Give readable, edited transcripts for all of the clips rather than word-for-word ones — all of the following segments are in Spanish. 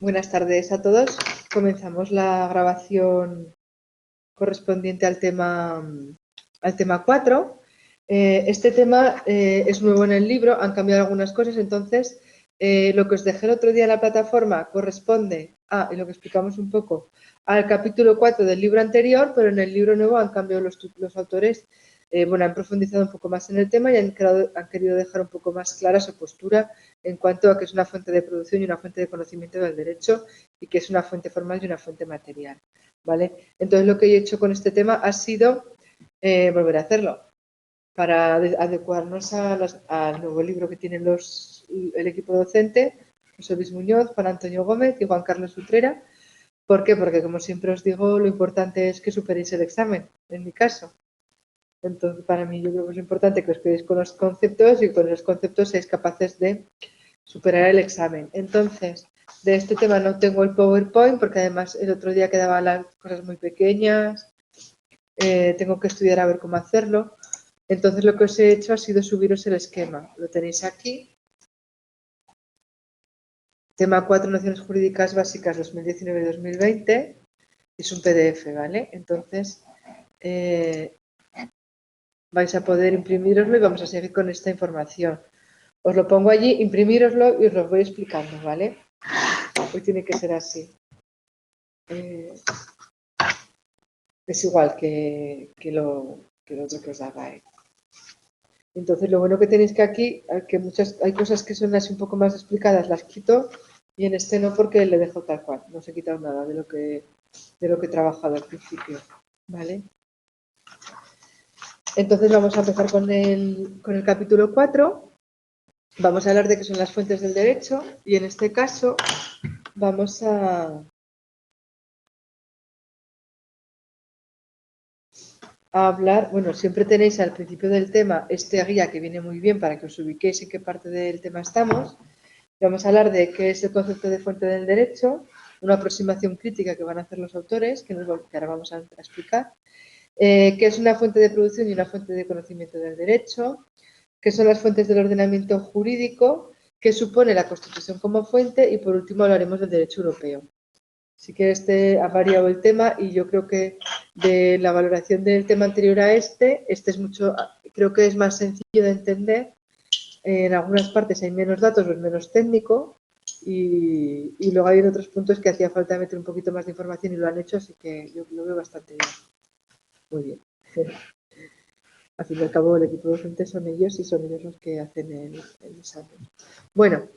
Buenas tardes a todos. Comenzamos la grabación correspondiente al tema 4. Este tema es nuevo en el libro, han cambiado algunas cosas, entonces lo que os dejé el otro día en la plataforma corresponde y lo que explicamos un poco, al capítulo 4 del libro anterior, pero en el libro nuevo han cambiado los autores, han profundizado un poco más en el tema y han querido dejar un poco más clara su postura en cuanto a que es una fuente de producción y una fuente de conocimiento del derecho y que es una fuente formal y una fuente material, ¿vale? Entonces lo que he hecho con este tema ha sido volver a hacerlo para adecuarnos al nuevo libro que tienen el equipo docente, José Luis Muñoz, Juan Antonio Gómez y Juan Carlos Utrera. ¿Por qué? Porque, como siempre os digo, lo importante es que superéis el examen, en mi caso. Entonces, para mí, yo creo que es importante que os quedéis con los conceptos y con los conceptos seáis capaces de superar el examen. Entonces, de este tema no tengo el PowerPoint porque además el otro día quedaban las cosas muy pequeñas. Tengo que estudiar a ver cómo hacerlo. Entonces, lo que os he hecho ha sido subiros el esquema. Lo tenéis aquí. Tema 4, Nociones Jurídicas Básicas 2019-2020. Es un PDF, ¿vale? Entonces, vais a poder imprimiroslo y vamos a seguir con esta información. Os lo pongo allí, imprimíroslo y os lo voy explicando, ¿vale? Hoy tiene que ser así. Es igual que lo otro que os daba. Entonces, lo bueno que tenéis que aquí, que hay cosas que son así un poco más explicadas, las quito y en este no porque le dejo tal cual. No os he quitado nada de lo que he trabajado al principio, ¿vale? Entonces, vamos a empezar con el capítulo 4. Vamos a hablar de qué son las fuentes del derecho y en este caso vamos a hablar, bueno, siempre tenéis al principio del tema este guía que viene muy bien para que os ubiquéis en qué parte del tema estamos. Vamos a hablar de qué es el concepto de fuente del derecho, una aproximación crítica que van a hacer los autores, que ahora vamos a explicar, qué es una fuente de producción y una fuente de conocimiento del derecho, qué son las fuentes del ordenamiento jurídico, qué supone la Constitución como fuente y por último hablaremos del derecho europeo. Sí que ha variado el tema y yo creo que de la valoración del tema anterior a este es mucho, creo que es más sencillo de entender. En algunas partes hay menos datos o es menos técnico y luego hay otros puntos que hacía falta meter un poquito más de información y lo han hecho, así que yo lo veo bastante bien. Muy bien. Al fin y al cabo el equipo docente son ellos y son ellos los que hacen el examen. Bueno,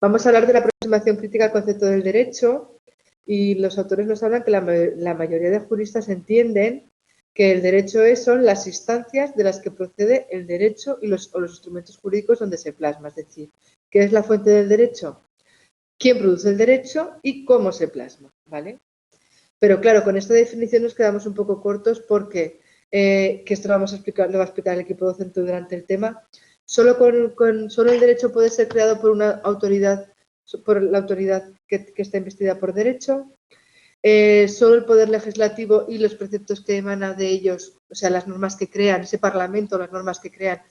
vamos a hablar de la aproximación crítica al concepto del derecho y los autores nos hablan que la mayoría de juristas entienden que el derecho son las instancias de las que procede el derecho y los instrumentos jurídicos donde se plasma. Es decir, ¿qué es la fuente del derecho? ¿Quién produce el derecho y cómo se plasma? ¿Vale? Pero claro, con esta definición nos quedamos un poco cortos porque, que esto lo va a explicar el equipo docente durante el tema, solo el derecho puede ser creado por una autoridad, por la autoridad que está investida por derecho. Solo el poder legislativo y los preceptos que emanan de ellos, o sea, las normas que crean, ese parlamento, las normas que crean,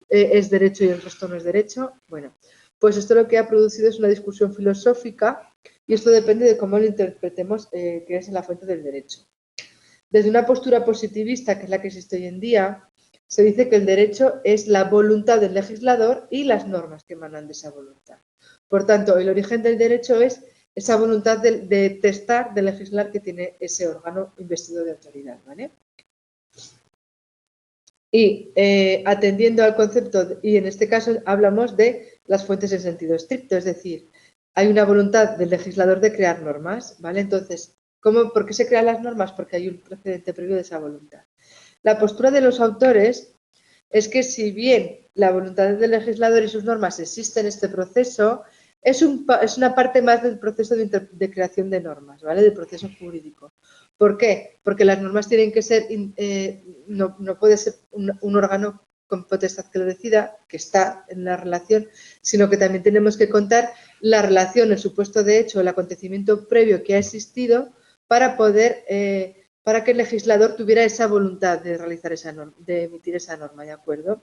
es derecho y el resto no es derecho. Bueno, pues esto lo que ha producido es una discusión filosófica y esto depende de cómo lo interpretemos, que es en la fuente del derecho. Desde una postura positivista, que es la que existe hoy en día, se dice que el derecho es la voluntad del legislador y las normas que emanan de esa voluntad. Por tanto, el origen del derecho es esa voluntad de testar, de legislar que tiene ese órgano investido de autoridad, ¿vale? Y atendiendo al concepto, y en este caso hablamos de las fuentes en sentido estricto, es decir, hay una voluntad del legislador de crear normas, ¿vale? Entonces, ¿por qué se crean las normas? Porque hay un precedente previo de esa voluntad. La postura de los autores es que si bien la voluntad del legislador y sus normas existe en este proceso, es una parte más del proceso de creación de normas, ¿vale? Del proceso jurídico. ¿Por qué? Porque las normas tienen que ser, no puede ser un órgano con potestad que lo decida, que está en la relación, sino que también tenemos que contar la relación, el supuesto de hecho, el acontecimiento previo que ha existido para poder para que el legislador tuviera esa voluntad de realizar esa norma, de emitir esa norma, ¿de acuerdo?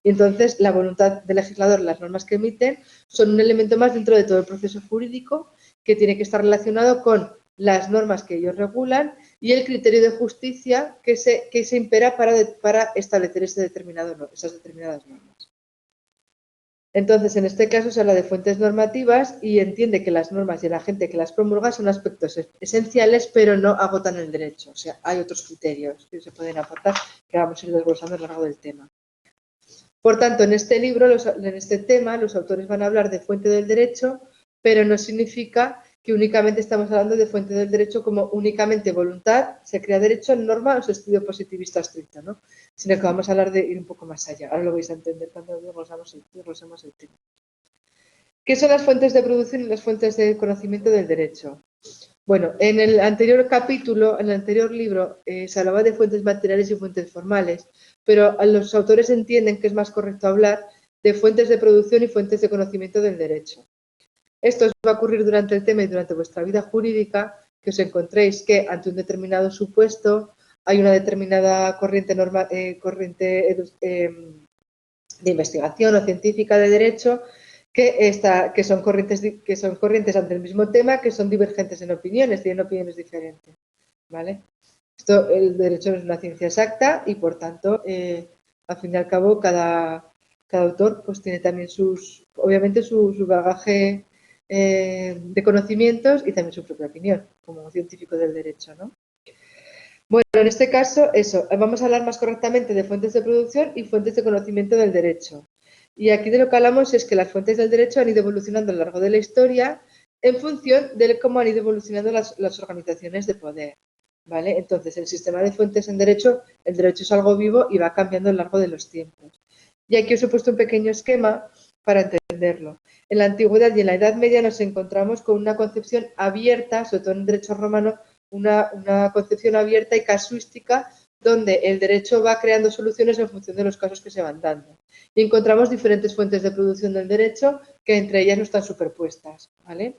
Y entonces la voluntad del legislador, las normas que emiten, son un elemento más dentro de todo el proceso jurídico que tiene que estar relacionado con las normas que ellos regulan y el criterio de justicia que se impera para establecer esas determinadas normas. Entonces, en este caso se habla de fuentes normativas y entiende que las normas y la gente que las promulga son aspectos esenciales, pero no agotan el derecho. O sea, hay otros criterios que se pueden aportar que vamos a ir desglosando a lo largo del tema. Por tanto, en este libro, en este tema, los autores van a hablar de fuente del derecho, pero no significa que únicamente estamos hablando de fuente del derecho como únicamente voluntad, se crea derecho en norma o su estudio positivista estricto, ¿no? Sino que vamos a hablar de ir un poco más allá. Ahora lo vais a entender cuando desglosemos el tema. ¿Qué son las fuentes de producción y las fuentes de conocimiento del derecho? Bueno, en el anterior capítulo, en el anterior libro, se hablaba de fuentes materiales y fuentes formales, pero los autores entienden que es más correcto hablar de fuentes de producción y fuentes de conocimiento del derecho. Esto os va a ocurrir durante el tema y durante vuestra vida jurídica, que os encontréis que ante un determinado supuesto hay una determinada corriente de investigación o científica de derecho que son corrientes ante el mismo tema, que son divergentes en opiniones, tienen opiniones diferentes, ¿vale? El derecho no es una ciencia exacta y, por tanto, al fin y al cabo, cada autor pues tiene también obviamente su bagaje de conocimientos y también su propia opinión, como científico del derecho, ¿no? Bueno, en este caso, eso, vamos a hablar más correctamente de fuentes de producción y fuentes de conocimiento del derecho. Y aquí de lo que hablamos es que las fuentes del derecho han ido evolucionando a lo largo de la historia en función de cómo han ido evolucionando las organizaciones de poder, ¿vale? Entonces, el sistema de fuentes en derecho, el derecho es algo vivo y va cambiando a lo largo de los tiempos. Y aquí os he puesto un pequeño esquema para entenderlo. En la antigüedad y en la Edad Media nos encontramos con una concepción abierta, sobre todo en el derecho romano, una concepción abierta y casuística donde el derecho va creando soluciones en función de los casos que se van dando. Y encontramos diferentes fuentes de producción del derecho que entre ellas no están superpuestas, ¿vale?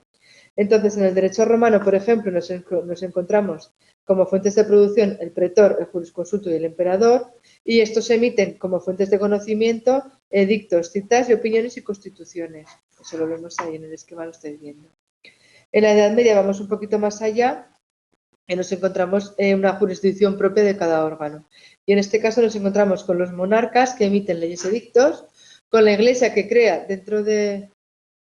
Entonces, en el derecho romano, por ejemplo, nos encontramos como fuentes de producción el pretor, el jurisconsulto y el emperador, y estos se emiten como fuentes de conocimiento edictos, citas y opiniones y constituciones. Eso lo vemos ahí en el esquema, lo estáis viendo. En la Edad Media vamos un poquito más allá y nos encontramos una jurisdicción propia de cada órgano. Y en este caso nos encontramos con los monarcas que emiten leyes edictos, con la Iglesia que crea dentro de...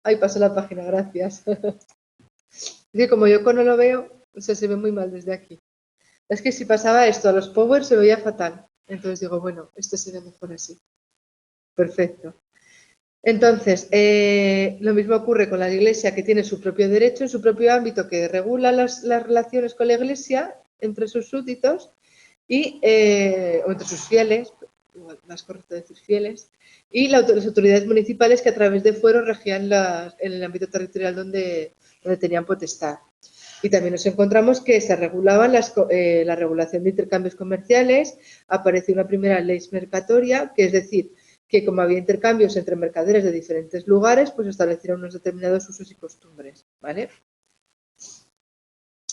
Ay, pasó la página, gracias. Es que como yo no lo veo, o sea, se ve muy mal desde aquí. Es que si pasaba esto a los Power se veía fatal. Entonces digo, bueno, esto se ve mejor así. Perfecto. Entonces, lo mismo ocurre con la Iglesia, que tiene su propio derecho, en su propio ámbito, que regula las relaciones con la Iglesia entre sus súbditos o entre sus fieles, más correcto decir fieles, y las autoridades municipales que a través de fueros regían en el ámbito territorial donde tenían potestad. Y también nos encontramos que se regulaban la regulación de intercambios comerciales, apareció una primera ley mercatoria, que es decir, que como había intercambios entre mercaderes de diferentes lugares, pues establecieron unos determinados usos y costumbres, ¿vale?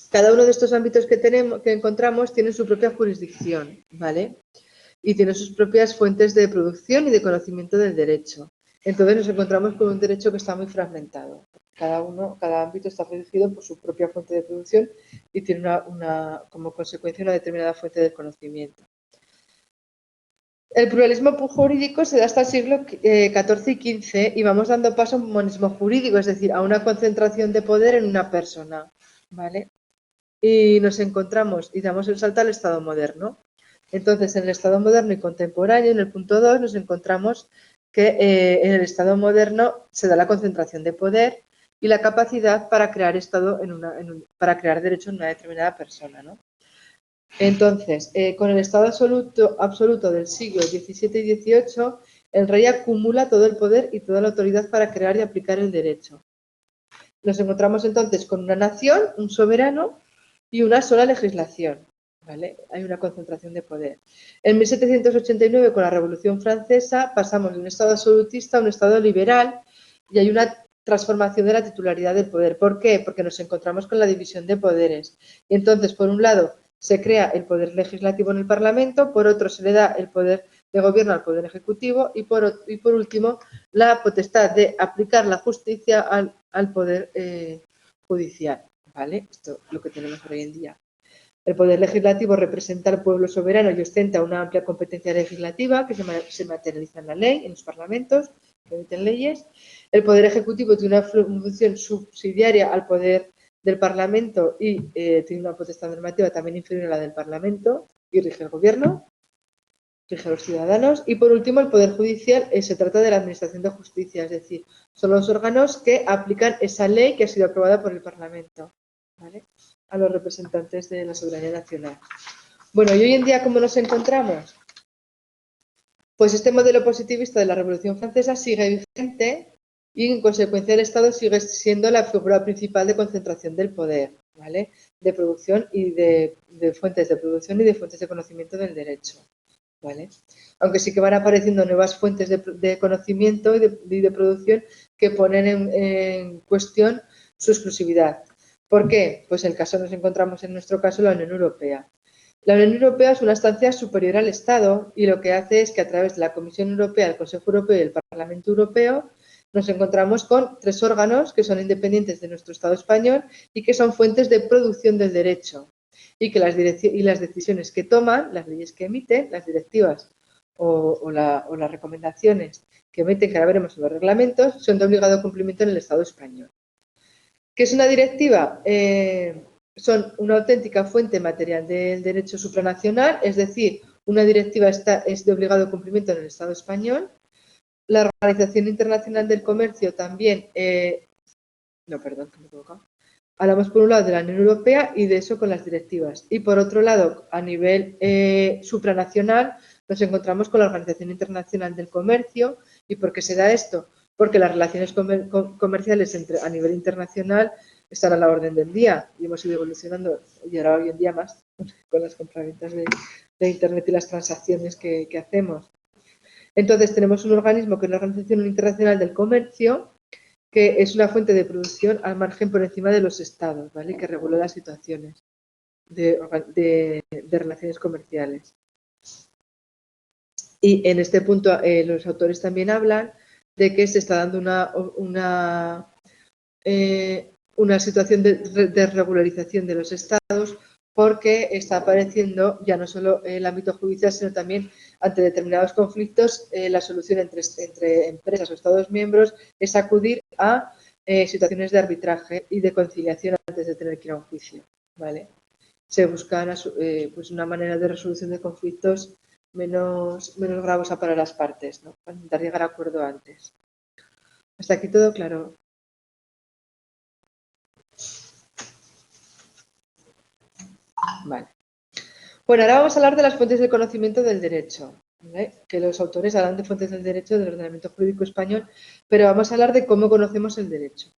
Cada uno de estos ámbitos que encontramos tiene su propia jurisdicción, ¿vale? Y tiene sus propias fuentes de producción y de conocimiento del derecho. Entonces nos encontramos con un derecho que está muy fragmentado. Cada ámbito está regido por su propia fuente de producción y tiene como consecuencia una determinada fuente de conocimiento. El pluralismo jurídico se da hasta el siglo XIV y XV y vamos dando paso a un monismo jurídico, es decir, a una concentración de poder en una persona, ¿vale? Y nos encontramos y damos el salto al Estado moderno. Entonces, en el Estado moderno y contemporáneo, en el punto 2, nos encontramos que en el Estado moderno se da la concentración de poder y la capacidad para crear para crear derecho en una determinada persona, ¿no? Entonces, con el Estado absoluto del siglo XVII y XVIII, el rey acumula todo el poder y toda la autoridad para crear y aplicar el derecho. Nos encontramos entonces con una nación, un soberano y una sola legislación, ¿vale? Hay una concentración de poder. En 1789, con la Revolución Francesa, pasamos de un Estado absolutista a un Estado liberal y hay una transformación de la titularidad del poder. ¿Por qué? Porque nos encontramos con la división de poderes. Y entonces, por un lado, se crea el poder legislativo en el Parlamento, por otro se le da el poder de gobierno al poder ejecutivo y por último la potestad de aplicar la justicia al poder judicial, ¿vale? Esto es lo que tenemos hoy en día. El poder legislativo representa al pueblo soberano y ostenta una amplia competencia legislativa que se materializa en la ley, en los parlamentos, que emiten leyes. El poder ejecutivo tiene una función subsidiaria al poder del Parlamento y tiene una potestad normativa también inferior a la del Parlamento y rige el gobierno, rige a los ciudadanos. Y por último, el poder judicial se trata de la administración de justicia, es decir, son los órganos que aplican esa ley que ha sido aprobada por el Parlamento, ¿vale?, a los representantes de la soberanía nacional. Bueno, ¿y hoy en día cómo nos encontramos? Pues este modelo positivista de la Revolución Francesa sigue vigente y en consecuencia el Estado sigue siendo la figura principal de concentración del poder, ¿vale?, de producción y de fuentes de producción y de fuentes de conocimiento del derecho, ¿vale? Aunque sí que van apareciendo nuevas fuentes de conocimiento y de producción que ponen en cuestión su exclusividad. ¿Por qué? Pues en el caso nos encontramos en nuestro caso la Unión Europea. La Unión Europea es una instancia superior al Estado y lo que hace es que a través de la Comisión Europea, el Consejo Europeo y el Parlamento Europeo nos encontramos con 3 órganos que son independientes de nuestro Estado español y que son fuentes de producción del derecho y que las decisiones que toman, las leyes que emiten, las directivas o las recomendaciones que emiten, que ahora veremos en los reglamentos, son de obligado cumplimiento en el Estado español. ¿Qué es una directiva? Son una auténtica fuente material del derecho supranacional, es decir, una directiva es de obligado cumplimiento en el Estado español. La Organización Internacional del Comercio también, no, perdón, que me he equivocado. Hablamos por un lado de la Unión Europea y de eso con las directivas. Y por otro lado, a nivel supranacional, nos encontramos con la Organización Internacional del Comercio. ¿Y por qué se da esto? Porque las relaciones comerciales a nivel internacional están a la orden del día y hemos ido evolucionando y ahora hoy en día más con las compraventas de Internet y las transacciones que hacemos. Entonces tenemos un organismo que es la Organización Internacional del Comercio, que es una fuente de producción al margen por encima de los estados, ¿vale?, que regula las situaciones de relaciones comerciales. Y en este punto los autores también hablan de que se está dando una situación de regularización de los estados porque está apareciendo ya no solo el ámbito judicial, sino también ante determinados conflictos la solución entre empresas o estados miembros es acudir a situaciones de arbitraje y de conciliación antes de tener que ir a un juicio, ¿vale? Se busca pues una manera de resolución de conflictos menos gravosa para las partes, ¿no?, para intentar llegar a acuerdo antes. ¿Hasta aquí todo claro? Vale. Bueno, ahora vamos a hablar de las fuentes de conocimiento del derecho, ¿vale?, que los autores hablan de fuentes del derecho del ordenamiento jurídico español, pero vamos a hablar de cómo conocemos el derecho.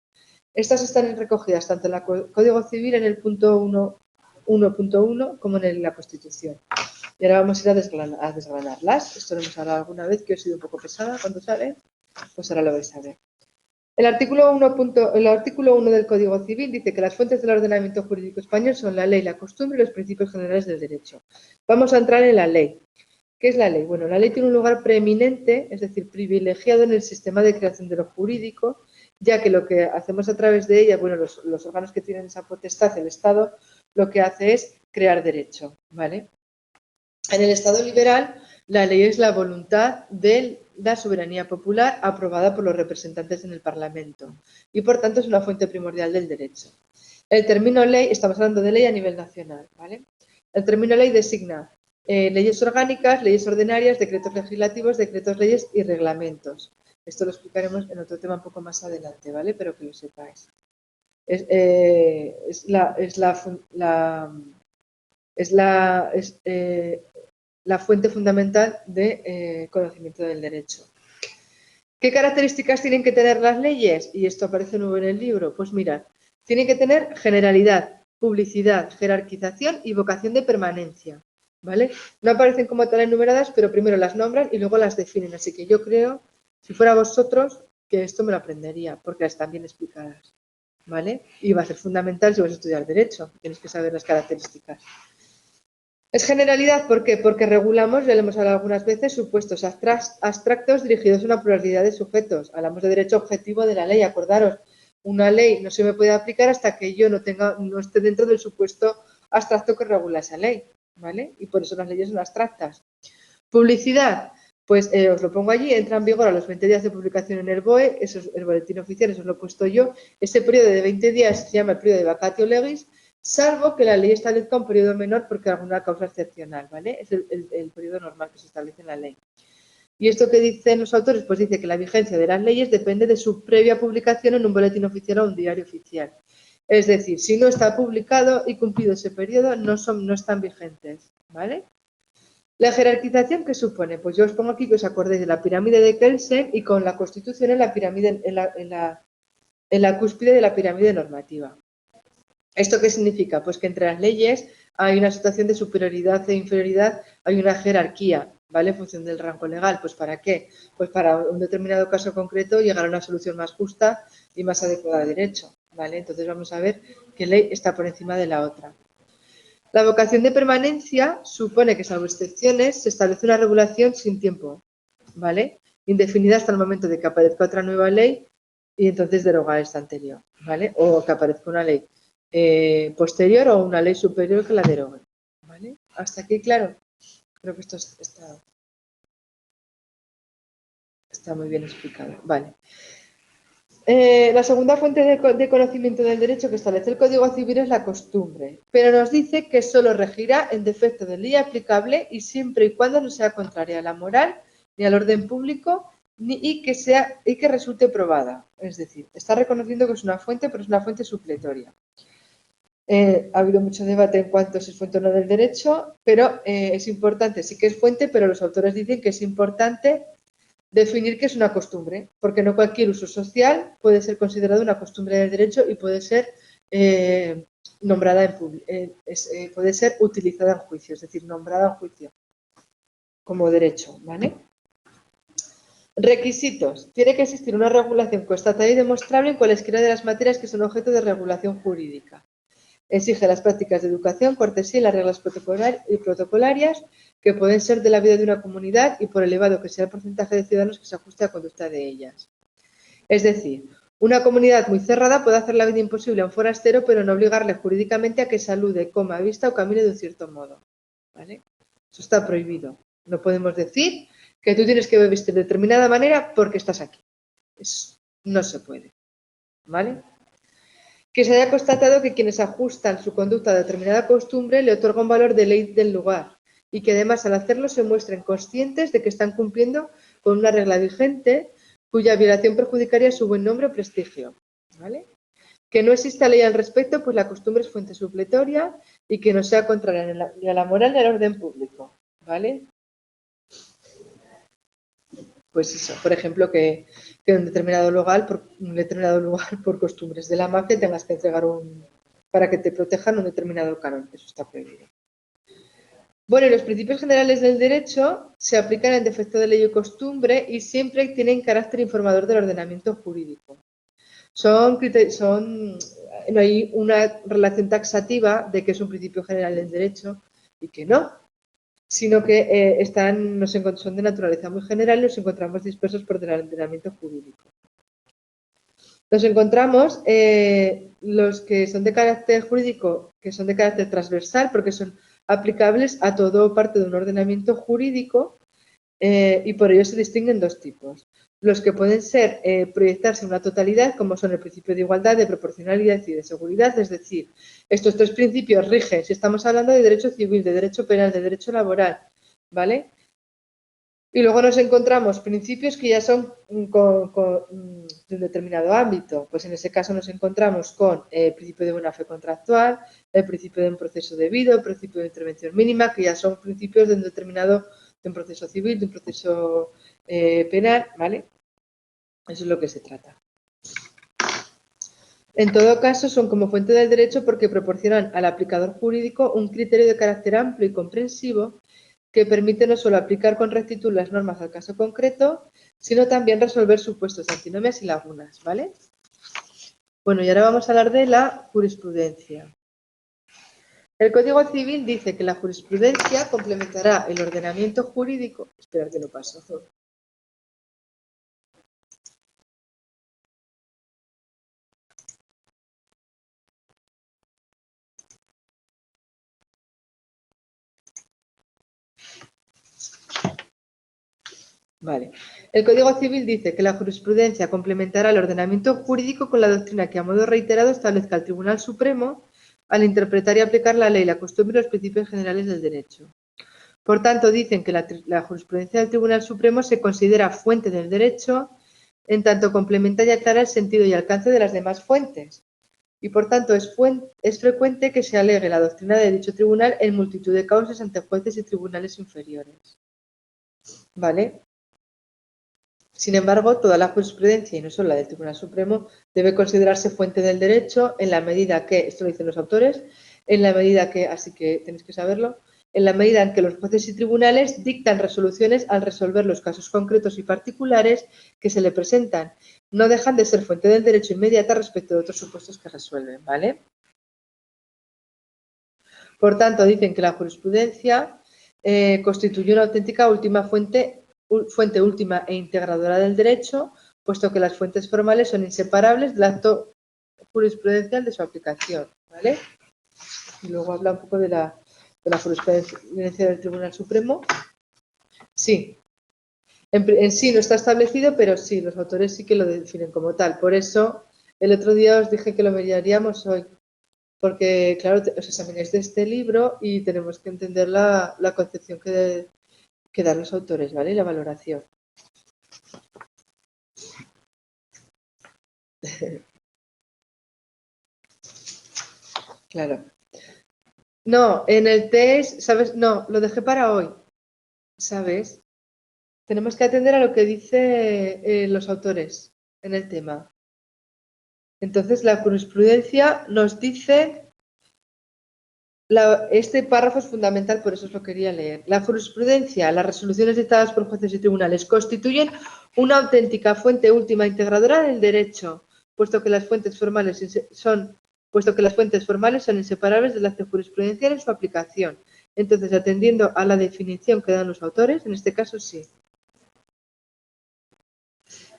Estas están recogidas tanto en el Código Civil en el punto 1.1 como en la Constitución. Y ahora vamos a ir a desgranarlas. Esto lo hemos hablado alguna vez, que he sido un poco pesada cuando sale, pues ahora lo vais a ver. El artículo 1 del Código Civil dice que las fuentes del ordenamiento jurídico español son la ley, la costumbre y los principios generales del derecho. Vamos a entrar en la ley. ¿Qué es la ley? Bueno, la ley tiene un lugar preeminente, es decir, privilegiado en el sistema de creación de lo jurídico, ya que lo que hacemos a través de ella, bueno, los órganos que tienen esa potestad, el Estado, lo que hace es crear derecho, ¿vale? En el Estado liberal, la ley es la voluntad de la soberanía popular aprobada por los representantes en el Parlamento y, por tanto, es una fuente primordial del derecho. El término ley, estamos hablando de ley a nivel nacional, ¿vale? El término ley designa leyes orgánicas, leyes ordinarias, decretos legislativos, decretos leyes y reglamentos. Esto lo explicaremos en otro tema un poco más adelante, ¿vale? Pero que lo sepáis. Es la fuente fundamental de conocimiento del derecho. ¿Qué características tienen que tener las leyes? Y esto aparece nuevo en el libro. Pues mirad, tienen que tener generalidad, publicidad, jerarquización y vocación de permanencia, ¿vale? No aparecen como tal enumeradas, pero primero las nombran y luego las definen. Así que yo creo, si fuera vosotros, que esto me lo aprendería, porque están bien explicadas, ¿vale? Y va a ser fundamental si vas a estudiar Derecho, tienes que saber las características. Es generalidad, ¿por qué? Porque regulamos, ya lo hemos hablado algunas veces, supuestos abstractos dirigidos a una pluralidad de sujetos. Hablamos de derecho objetivo de la ley. Acordaros, una ley no se me puede aplicar hasta que yo no esté dentro del supuesto abstracto que regula esa ley, ¿vale? Y por eso las leyes son abstractas. Publicidad, pues os lo pongo allí, entra en vigor a los 20 días de publicación en el BOE, eso es el boletín oficial, eso os lo he puesto yo. Ese periodo de 20 días se llama el periodo de vacatio legis, salvo que la ley establezca un periodo menor porque alguna causa excepcional, ¿vale? Es el periodo normal que se establece en la ley. ¿Y esto que dicen los autores? Pues dice que la vigencia de las leyes depende de su previa publicación en un boletín oficial o un diario oficial. Es decir, si no está publicado y cumplido ese periodo, no están vigentes, ¿vale? La jerarquización, ¿qué supone? Pues yo os pongo aquí que os acordéis de la pirámide de Kelsen y con la Constitución en la pirámide, en la cúspide de la pirámide normativa. ¿Esto qué significa? Pues que entre las leyes hay una situación de superioridad e inferioridad, hay una jerarquía, ¿vale? En función del rango legal. ¿Pues para qué? Pues para un determinado caso concreto llegar a una solución más justa y más adecuada a derecho, ¿vale? Entonces vamos a ver qué ley está por encima de la otra. La vocación de permanencia supone que, salvo excepciones, se establece una regulación sin tiempo, ¿vale? Indefinida hasta el momento de que aparezca otra nueva ley y entonces derogar esta anterior, ¿vale? O que aparezca una ley posterior o una ley superior que la derogue, ¿vale? Hasta aquí, claro. Creo que esto está muy bien explicado, ¿vale? La segunda fuente de conocimiento del derecho que establece el Código Civil es la costumbre, pero nos dice que solo regirá en defecto de ley aplicable y siempre y cuando no sea contraria a la moral ni al orden público y que resulte probada. Es decir, está reconociendo que es una fuente, pero es una fuente supletoria. Ha habido mucho debate en cuanto a si es fuente o no del derecho, pero es importante, sí que es fuente, pero los autores dicen que es importante definir qué es una costumbre, porque no cualquier uso social puede ser considerado una costumbre del derecho y puede ser nombrada puede ser utilizada en juicio, es decir, nombrada en juicio como derecho, ¿vale? Requisitos. Tiene que existir una regulación constatada y demostrable en cualesquiera de las materias que son objeto de regulación jurídica. Exige las prácticas de educación, cortesía y las reglas protocolarias que pueden ser de la vida de una comunidad y por elevado que sea el porcentaje de ciudadanos que se ajuste a conducta de ellas. Es decir, una comunidad muy cerrada puede hacer la vida imposible a un forastero, pero no obligarle jurídicamente a que salude, coma, vista o camine de un cierto modo, ¿vale? Eso está prohibido. No podemos decir que tú tienes que vestir de determinada manera porque estás aquí. Eso no se puede, ¿vale? Que se haya constatado que quienes ajustan su conducta a determinada costumbre le otorga un valor de ley del lugar y que además al hacerlo se muestren conscientes de que están cumpliendo con una regla vigente cuya violación perjudicaría su buen nombre o prestigio, ¿vale? Que no exista ley al respecto, pues la costumbre es fuente supletoria y que no sea contraria ni a la moral ni al orden público, ¿vale? Pues eso, por ejemplo, que en un determinado lugar, por costumbres de la mafia, tengas que entregar para que te protejan un determinado canon. Eso está prohibido. Bueno, y los principios generales del derecho se aplican en defecto de ley o costumbre y siempre tienen carácter informador del ordenamiento jurídico. No hay una relación taxativa de que es un principio general del derecho y que no, sino que son de naturaleza muy general y nos encontramos dispersos por el ordenamiento jurídico. Nos encontramos los que son de carácter jurídico, que son de carácter transversal, porque son aplicables a todo parte de un ordenamiento jurídico y por ello se distinguen dos tipos. Los que pueden ser proyectarse en una totalidad, como son el principio de igualdad, de proporcionalidad y de seguridad, es decir, estos tres principios rigen si estamos hablando de derecho civil, de derecho penal, de derecho laboral, ¿vale? Y luego nos encontramos principios que ya son de un determinado ámbito. Pues en ese caso nos encontramos con el principio de buena fe contractual, el principio de un proceso debido, el principio de intervención mínima, que ya son principios de un proceso civil, de un proceso penal, ¿vale? Eso es lo que se trata. En todo caso, son como fuente del derecho porque proporcionan al aplicador jurídico un criterio de carácter amplio y comprensivo que permite no solo aplicar con rectitud las normas al caso concreto, sino también resolver supuestos de antinomias y lagunas, ¿vale? Bueno, y ahora vamos a hablar de la jurisprudencia. El Código Civil dice que la jurisprudencia complementará el ordenamiento jurídico. Espera que no paso. Vale. El Código Civil dice que la jurisprudencia complementará el ordenamiento jurídico con la doctrina que a modo reiterado establezca el Tribunal Supremo al interpretar y aplicar la ley, la costumbre y los principios generales del derecho. Por tanto, dicen que la jurisprudencia del Tribunal Supremo se considera fuente del derecho en tanto complementa y aclara el sentido y alcance de las demás fuentes. Y por tanto es frecuente que se alegue la doctrina de dicho tribunal en multitud de causas ante jueces y tribunales inferiores. ¿Vale? Sin embargo, toda la jurisprudencia, y no solo la del Tribunal Supremo, debe considerarse fuente del derecho en la medida que, esto lo dicen los autores, en la medida que, así que tenéis que saberlo, en la medida en que los jueces y tribunales dictan resoluciones al resolver los casos concretos y particulares que se le presentan. No dejan de ser fuente del derecho inmediata respecto de otros supuestos que resuelven, ¿vale? Por tanto, dicen que la jurisprudencia constituye una auténtica fuente última e integradora del derecho, puesto que las fuentes formales son inseparables del acto jurisprudencial de su aplicación, ¿vale? Y luego habla un poco de la jurisprudencia del Tribunal Supremo. Sí, en sí no está establecido, pero sí, los autores sí que lo definen como tal. Por eso, el otro día os dije que lo miraríamos hoy, porque, claro, os examináis de este libro y tenemos que entender la concepción que dan los autores, ¿vale? Y la valoración. Claro. No, en el test, ¿sabes? No, lo dejé para hoy, ¿sabes? Tenemos que atender a lo que dicen los autores en el tema. Entonces, la jurisprudencia nos dice, este párrafo es fundamental, por eso os lo quería leer. La jurisprudencia, las resoluciones dictadas por jueces y tribunales constituyen una auténtica fuente última integradora del derecho, puesto que las fuentes formales son inseparables del acto jurisprudencial en su aplicación. Entonces, atendiendo a la definición que dan los autores, en este caso sí.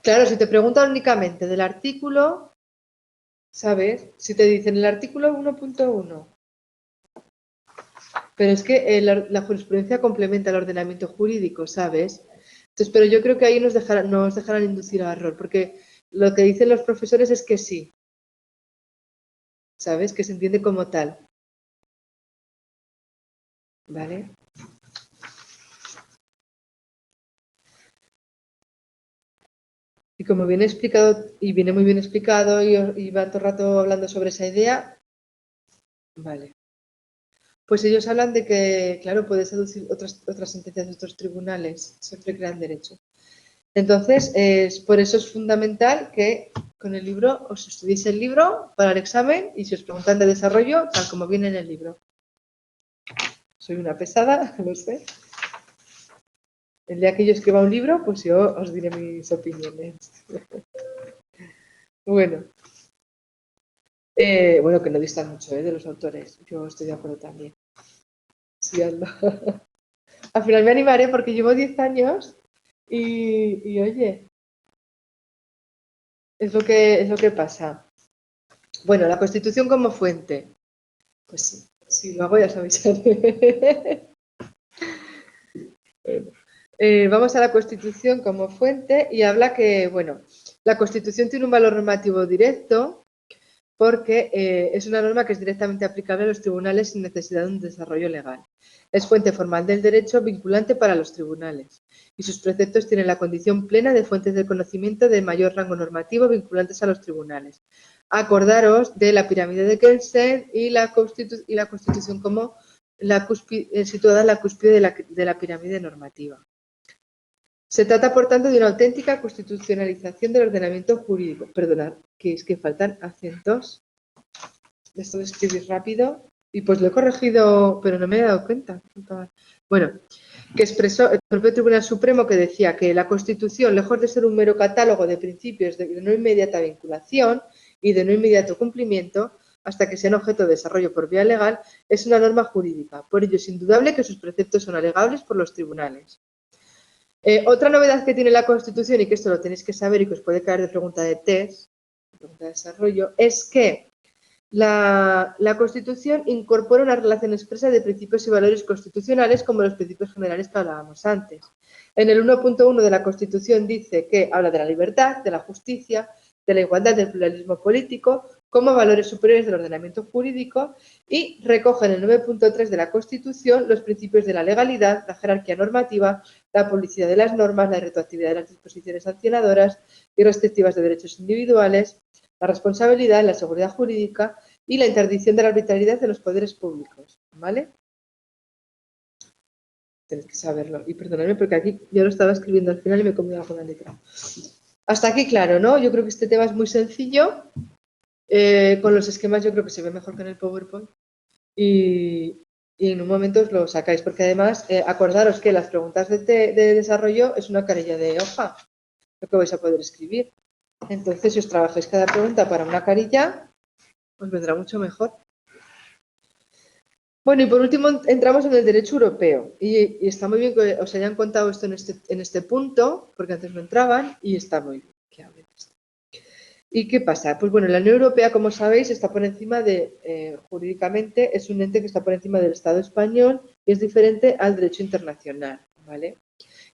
Claro, si te preguntan únicamente del artículo, ¿sabes? Si te dicen el artículo 1.1, pero es que la jurisprudencia complementa el ordenamiento jurídico, ¿sabes? Entonces, pero yo creo que ahí nos dejarán inducir a error, porque lo que dicen los profesores es que sí, ¿sabes? Que se entiende como tal. ¿Vale? Y como viene explicado, y viene muy bien explicado, y va todo el rato hablando sobre esa idea, vale. Pues ellos hablan de que, claro, puedes deducir otras sentencias de otros tribunales, siempre crean derecho. Entonces, por eso es fundamental que con el libro os estudiéis el libro para el examen y si os preguntan de desarrollo, tal como viene en el libro. Soy una pesada, lo sé. El día que yo escriba un libro, pues yo os diré mis opiniones. Bueno. Bueno, que no distan mucho de los autores. Yo estoy de acuerdo también. Sí, ando. Al final me animaré porque llevo 10 años y oye, es lo que pasa. Bueno, la Constitución como fuente. Pues sí, si lo hago ya sabéis. Vamos a la Constitución como fuente y habla que, bueno, la Constitución tiene un valor normativo directo porque es una norma que es directamente aplicable a los tribunales sin necesidad de un desarrollo legal. Es fuente formal del derecho vinculante para los tribunales y sus preceptos tienen la condición plena de fuentes de conocimiento de mayor rango normativo vinculantes a los tribunales. Acordaros de la pirámide de Kelsen y la Constitución como situada en la cúspide de la pirámide normativa. Se trata, por tanto, de una auténtica constitucionalización del ordenamiento jurídico. Perdonad, que es que faltan acentos. Esto de escribir rápido. Y pues lo he corregido, pero no me he dado cuenta. Bueno, que expresó el propio Tribunal Supremo que decía que la Constitución, lejos de ser un mero catálogo de principios de no inmediata vinculación y de no inmediato cumplimiento, hasta que sean objeto de desarrollo por vía legal, es una norma jurídica. Por ello, es indudable que sus preceptos son alegables por los tribunales. Otra novedad que tiene la Constitución, y que esto lo tenéis que saber y que os puede caer de pregunta de test, pregunta de desarrollo, es que la Constitución incorpora una relación expresa de principios y valores constitucionales como los principios generales que hablábamos antes. En el 1.1 de la Constitución dice que habla de la libertad, de la justicia, de la igualdad, del pluralismo político, como valores superiores del ordenamiento jurídico y recoge en el 9.3 de la Constitución los principios de la legalidad, la jerarquía normativa, la publicidad de las normas, la retroactividad de las disposiciones sancionadoras y restrictivas de derechos individuales, la responsabilidad, la seguridad jurídica y la interdicción de la arbitrariedad de los poderes públicos, ¿vale? Tenéis que saberlo. Y perdonadme porque aquí yo lo estaba escribiendo al final y me he comido alguna letra. Hasta aquí claro, ¿no? Yo creo que este tema es muy sencillo. Con los esquemas yo creo que se ve mejor que en el PowerPoint. Y en un momento os lo sacáis, porque además acordaros que las preguntas de desarrollo es una carilla de hoja, lo que vais a poder escribir. Entonces, si os trabajáis cada pregunta para una carilla, os vendrá mucho mejor. Bueno, y por último entramos en el derecho europeo. Y está muy bien que os hayan contado esto en este punto, porque antes no entraban, y está muy bien que hablen de esto. ¿Y qué pasa? Pues bueno, la Unión Europea, como sabéis, está por encima de, jurídicamente, es un ente que está por encima del Estado español y es diferente al derecho internacional, ¿vale?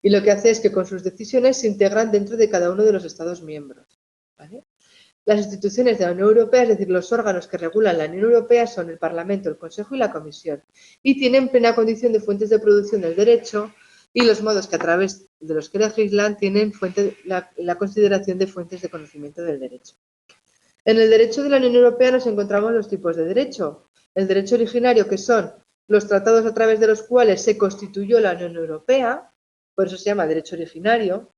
Y lo que hace es que con sus decisiones se integran dentro de cada uno de los Estados miembros, ¿vale? Las instituciones de la Unión Europea, es decir, los órganos que regulan la Unión Europea son el Parlamento, el Consejo y la Comisión, y tienen plena condición de fuentes de producción del derecho y los modos que a través de los que legislan tienen la consideración de fuentes de conocimiento del derecho. En el derecho de la Unión Europea nos encontramos los tipos de derecho. El derecho originario, que son los tratados a través de los cuales se constituyó la Unión Europea, por eso se llama derecho originario.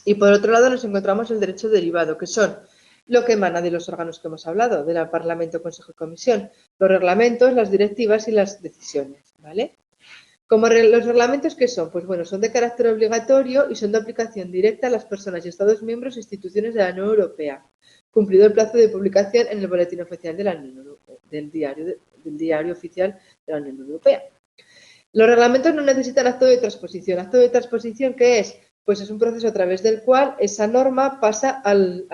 Y por otro lado nos encontramos el derecho derivado, que son lo que emana de los órganos que hemos hablado, del Parlamento, Consejo y Comisión, los reglamentos, las directivas y las decisiones, ¿vale? Como los reglamentos, ¿qué son? Pues bueno, son de carácter obligatorio y son de aplicación directa a las personas y Estados miembros e instituciones de la Unión Europea, cumplido el plazo de publicación en el Boletín Oficial de la Unión Europea, del diario oficial de la Unión Europea. Los reglamentos no necesitan acto de transposición. ¿Acto de transposición qué es? Pues es un proceso a través del cual esa norma pasa al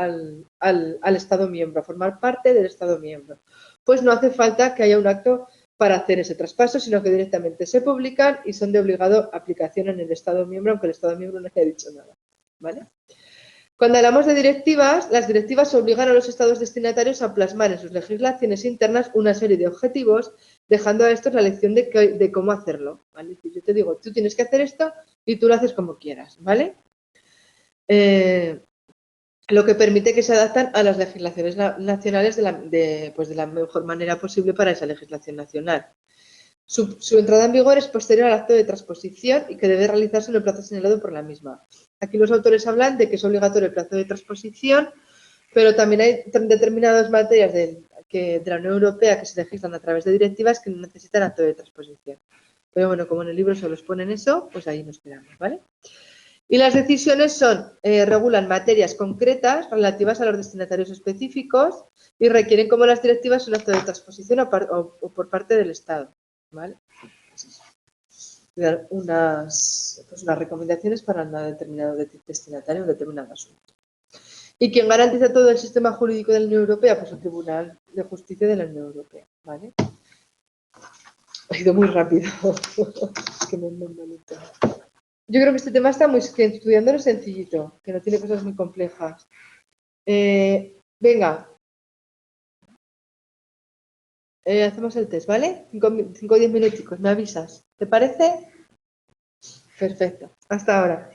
Estado miembro, a formar parte del Estado miembro. Pues no hace falta que haya un acto para hacer ese traspaso, sino que directamente se publican y son de obligado aplicación en el Estado miembro, aunque el Estado miembro no haya dicho nada, ¿vale? Cuando hablamos de directivas, las directivas obligan a los estados destinatarios a plasmar en sus legislaciones internas una serie de objetivos, dejando a estos la elección de cómo hacerlo, ¿vale? Yo te digo, tú tienes que hacer esto y tú lo haces como quieras, ¿vale? Lo que permite que se adaptan a las legislaciones nacionales pues de la mejor manera posible para esa legislación nacional. Su entrada en vigor es posterior al acto de transposición y que debe realizarse en el plazo señalado por la misma. Aquí los autores hablan de que es obligatorio el plazo de transposición, pero también hay determinadas materias de la Unión Europea que se legislan a través de directivas que no necesitan acto de transposición. Pero bueno, como en el libro solo os ponen eso, pues ahí nos quedamos, ¿vale? Y las decisiones regulan materias concretas relativas a los destinatarios específicos y requieren, como las directivas, un acto de transposición o por parte del Estado, ¿vale? Dar unas recomendaciones para un determinado destinatario, un determinado asunto. ¿Y quién garantiza todo el sistema jurídico de la Unión Europea? Pues el Tribunal de Justicia de la Unión Europea, ¿vale? Ha ido muy rápido. Que yo creo que este tema está que estudiándolo es sencillito, que no tiene cosas muy complejas. Venga. Hacemos el test, ¿vale? 5 o 10 minuticos, me avisas. ¿Te parece? Perfecto. Hasta ahora.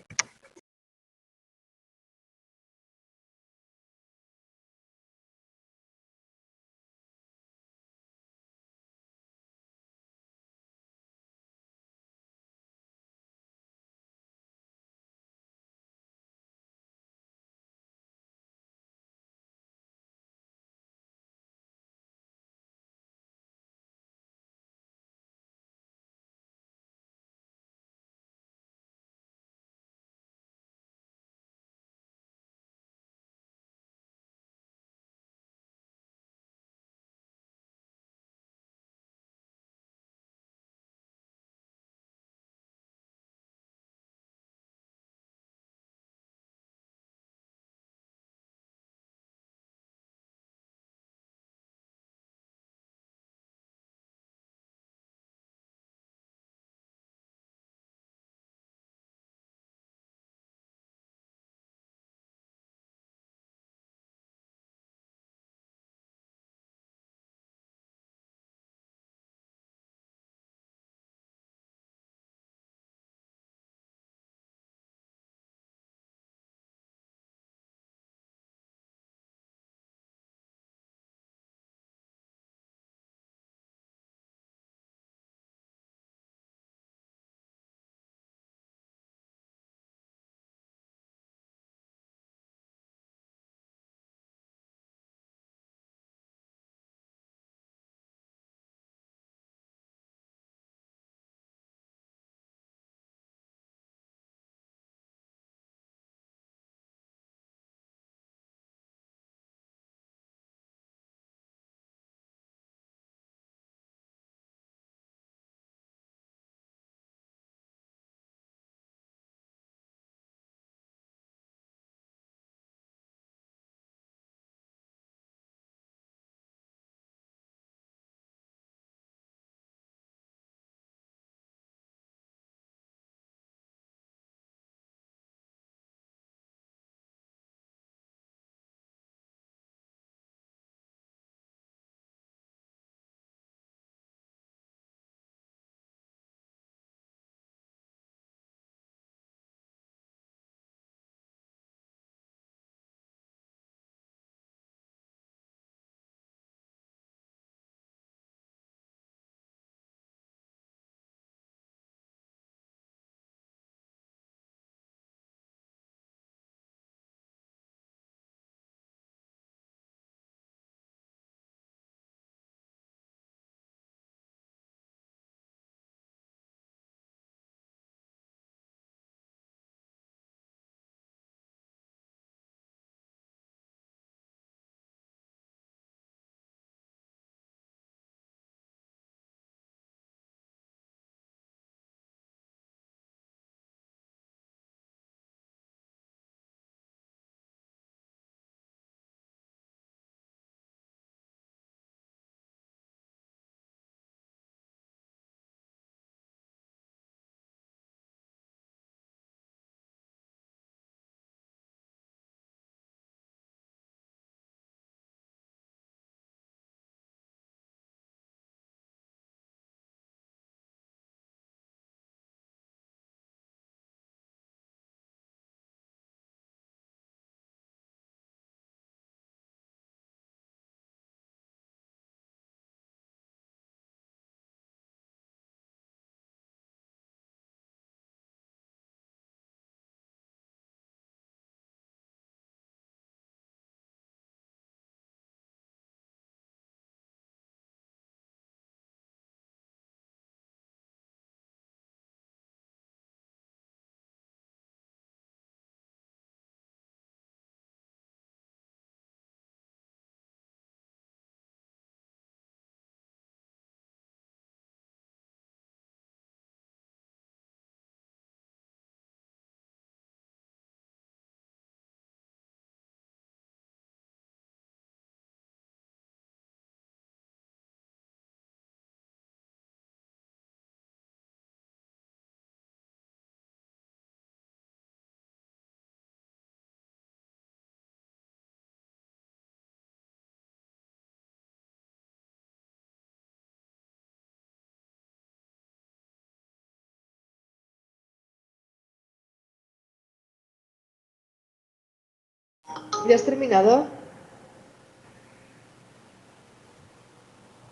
¿Ya has terminado?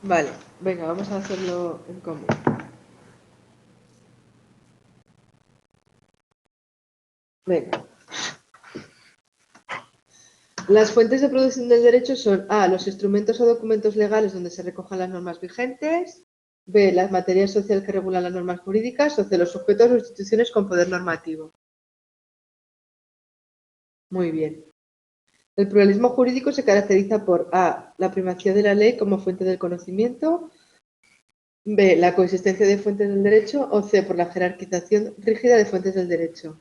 Vale, venga, vamos a hacerlo en común. Venga. Las fuentes de producción del derecho son A, los instrumentos o documentos legales donde se recojan las normas vigentes, B, las materias sociales que regulan las normas jurídicas, o C, los sujetos o instituciones con poder normativo. Muy bien. El pluralismo jurídico se caracteriza por A, la primacía de la ley como fuente del conocimiento, B, la coexistencia de fuentes del derecho, o C, por la jerarquización rígida de fuentes del derecho.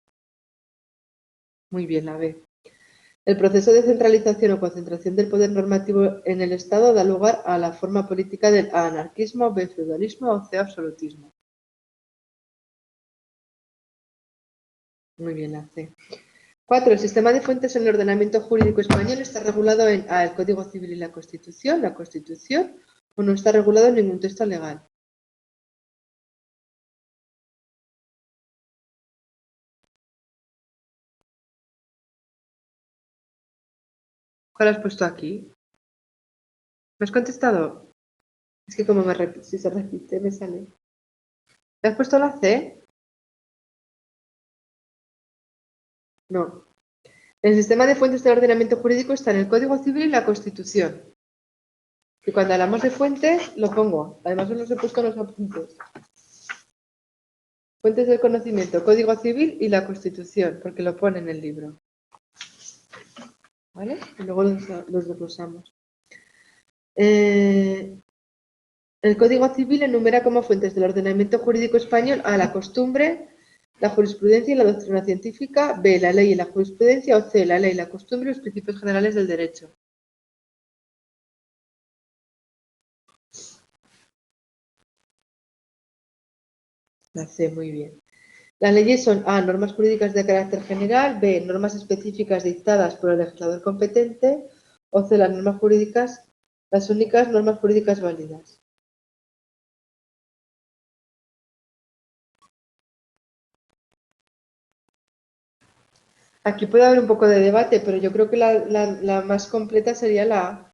Muy bien, la B. El proceso de centralización o concentración del poder normativo en el Estado da lugar a la forma política del A, anarquismo, B, feudalismo o C, absolutismo. Muy bien, la C. 4. El sistema de fuentes en el ordenamiento jurídico español está regulado en A, el Código Civil y la Constitución, o no está regulado en ningún texto legal. ¿Cuál has puesto aquí? ¿Me has contestado? Es que como si se repite me sale. ¿Me has puesto la C? No. El sistema de fuentes del ordenamiento jurídico está en el Código Civil y la Constitución. Y cuando hablamos de fuentes, lo pongo. Además, os los he puesto en los apuntes. Fuentes del conocimiento, Código Civil y la Constitución, porque lo pone en el libro. ¿Vale? Y luego los desglosamos. El Código Civil enumera como fuentes del ordenamiento jurídico español A, la costumbre, la jurisprudencia y la doctrina científica, B, la ley y la jurisprudencia, o C, la ley, la costumbre y los principios generales del derecho. La C, muy bien. Las leyes son A, normas jurídicas de carácter general, B, normas específicas dictadas por el legislador competente, o C, las normas jurídicas, las únicas normas jurídicas válidas. Aquí puede haber un poco de debate, pero yo creo que la más completa sería la A,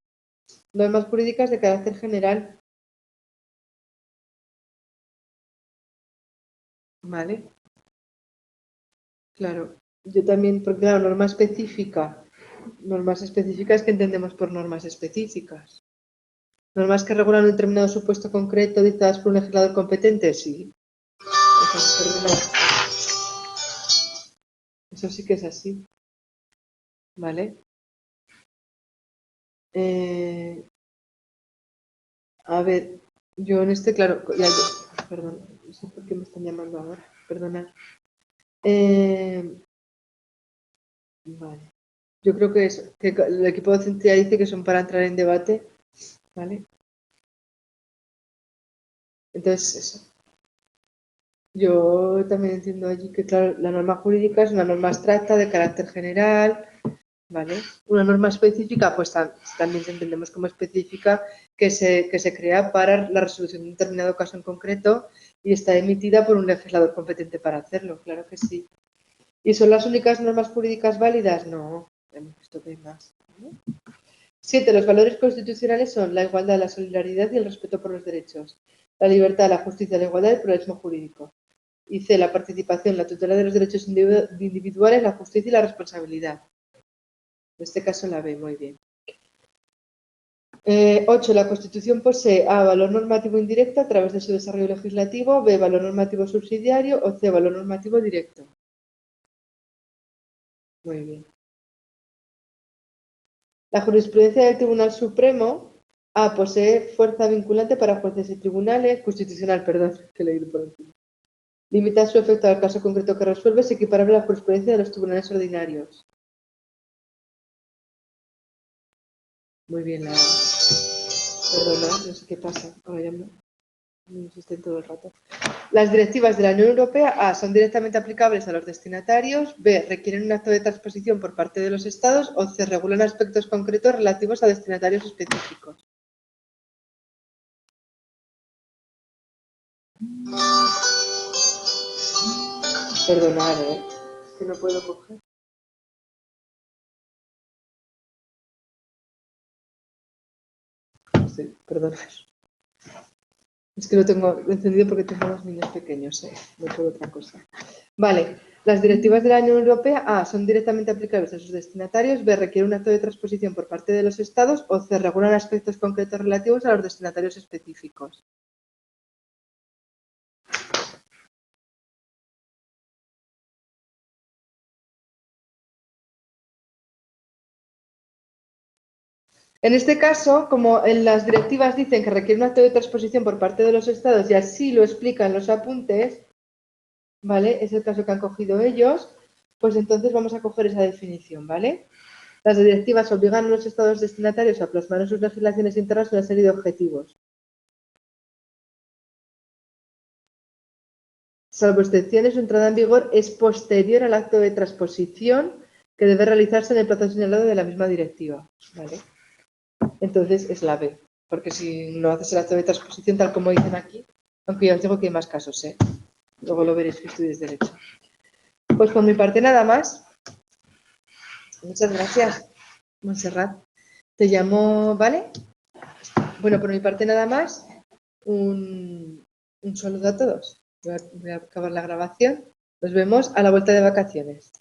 normas jurídicas de carácter general. ¿Vale? Claro. Yo también, porque claro, normas específicas que entendemos por normas específicas. Normas que regulan un determinado supuesto concreto dictadas por un legislador competente, sí. Eso sí que es así. ¿Vale? Eh, a ver, yo en este, claro, perdón, no sé por qué me están llamando ahora, perdonad. Vale. Yo creo que, que el equipo docente ya dice que son para entrar en debate, ¿vale? Entonces, eso. Yo también entiendo allí que, claro, la norma jurídica es una norma abstracta de carácter general, ¿vale? Una norma específica, pues también entendemos como específica que se crea para la resolución de un determinado caso en concreto y está emitida por un legislador competente para hacerlo, claro que sí. ¿Y son las únicas normas jurídicas válidas? No, hemos visto que hay más. 7. Los valores constitucionales son la igualdad, la solidaridad y el respeto por los derechos, la libertad, la justicia, la igualdad y el pluralismo jurídico. Y C. La participación, la tutela de los derechos individuales, la justicia y la responsabilidad. En este caso la B, muy bien. 8. La Constitución posee A. Valor normativo indirecto a través de su desarrollo legislativo, B. Valor normativo subsidiario o C. Valor normativo directo. Muy bien. La jurisprudencia del Tribunal Supremo A. Posee fuerza vinculante para jueces y tribunales, constitucional, perdón, que he leído por encima. Limita su efecto al caso concreto que resuelve, es equiparable a la jurisprudencia de los tribunales ordinarios. Muy bien, perdona, no sé qué pasa, ahora ya me insisten todo el rato. Las directivas de la Unión Europea A. Son directamente aplicables a los destinatarios, B. Requieren un acto de transposición por parte de los Estados o C. Regulan aspectos concretos relativos a destinatarios específicos. Perdonad, que no puedo coger. Sí, perdón. Es que lo tengo encendido porque tengo los niños pequeños, no por otra cosa. Vale, las directivas de la Unión Europea, A, son directamente aplicables a sus destinatarios, B, requiere un acto de transposición por parte de los Estados, o C, regulan aspectos concretos relativos a los destinatarios específicos. En este caso, como en las directivas dicen que requiere un acto de transposición por parte de los Estados y así lo explican los apuntes, ¿vale? Es el caso que han cogido ellos, pues entonces vamos a coger esa definición, ¿vale? Las directivas obligan a los Estados destinatarios a plasmar en sus legislaciones internas una serie de objetivos. Salvo excepciones, su entrada en vigor es posterior al acto de transposición que debe realizarse en el plazo señalado de la misma directiva, ¿vale? Entonces es la B, porque si no haces el acto de transposición tal como dicen aquí, aunque ya os digo que hay más casos, luego lo veréis que estudies Derecho. Pues por mi parte nada más. Muchas gracias, Montserrat. Te llamo, ¿vale? Bueno, por mi parte nada más. Un saludo a todos. Voy a acabar la grabación. Nos vemos a la vuelta de vacaciones.